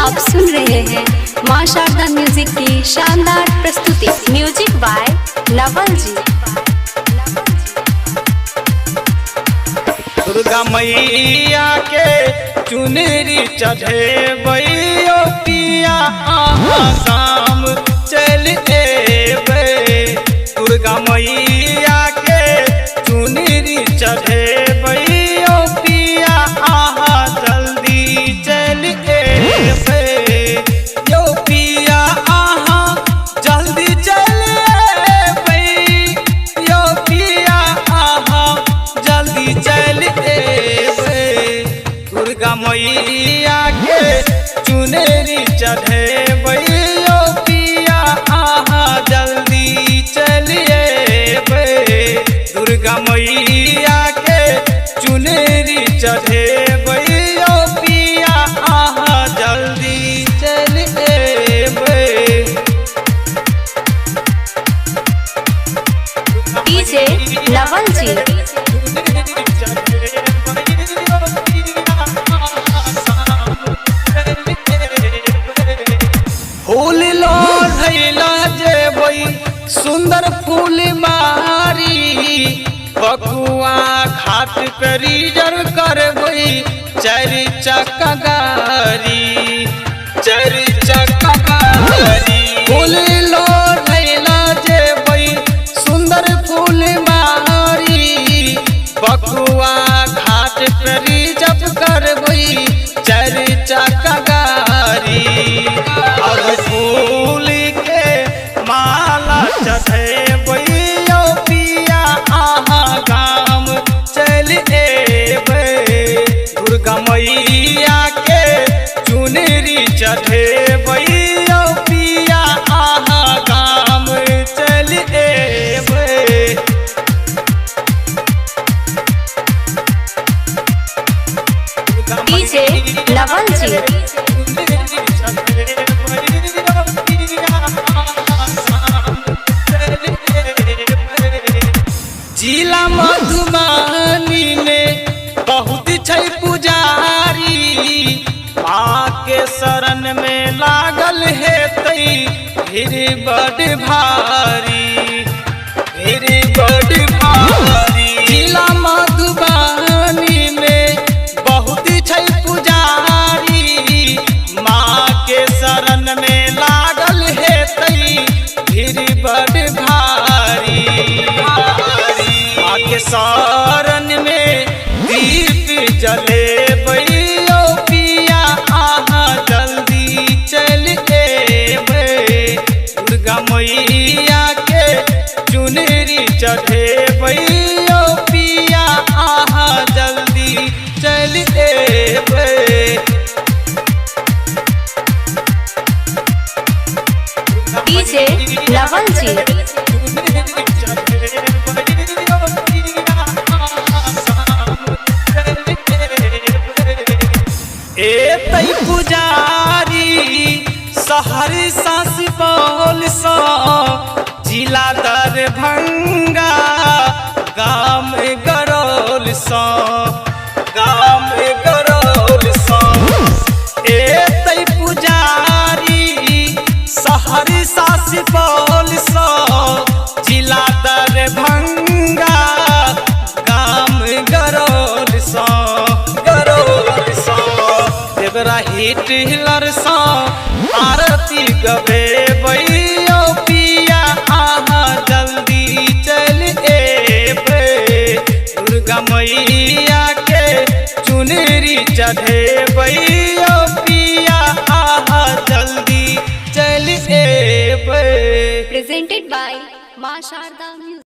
आप सुन रहे हैं मां शारदा म्यूजिक की शानदार प्रस्तुति। म्यूजिक बाय नवल जी। दुर्गा मैया के चुनरी चढ़े बैयो पिया आहा शाम चल एबे। दुर्गा मैया के चुनरी चढ़े बैयो पिया आहा जल्दी चल एबे। यो पिया आहा जल्दी चल एबे। यो पिया आहा जल्दी चल एबे। दुर्गा मैया के चुनरी चढ़े बैयो पिया आहा जल्दी चल एबे। दुर्गा मैया के चुनरी चढ़े बैयो पिया आहा जल्दी चल एबे। डीजे नवल जी। फूल लो धैला जेबई सुंदर फूल मारी। बकुआ घाट पे रिजर्व करबई 4 चक्का गाड़ी। 4 चक्का गाड़ी। फूल लो धैला जेबई सुंदर फूल मारी। बकुआ घाट पे रिजर्व करबई 4 चक्का गाड़ी। और फूल के माला चढ़े बैयो पिया आहा गाम चल एबे। दुर्गा मैया के चुनरी चढ़े बैयो पिया आहा गाम चल एबे। डीजे नवल जी। जिला मधुबनी में बहुत छै पुजारी। माँ के शरण में लागल हेतै भीड़ बड़ भारी। भीड़ बड़ भारी। जिला मधुबनी में बहुत छै पुजारी। माँ के शरण में लागल हेतै भीड़ बड़ भारी। माँ के शरण में दीप जले बैयो पिया आहा जल्दी चल एबे। दुर्गा मैया के चुनरी चढ़े बैयो पिया आहा जल्दी चल एबे। डीजे नवल जी। एतै पुजारी सहरसा सुपौल सँ जिला दरभंगा गाम गरौल सँ। गाम गरौल सँ एतै पुजारी सहरसा सुपौल सँ जिला दरभंगा गाम गरौल सँ। देवरा हिट हिलर सँ आरती गबे बैयो पिया आहा जल्दी चल एबे। दुर्गा मैया के चुनरी चढ़े बैयो पिया आहा जल्दी चल एबे। प्रेजेंटेड बाय मां शारदा म्यूजिक।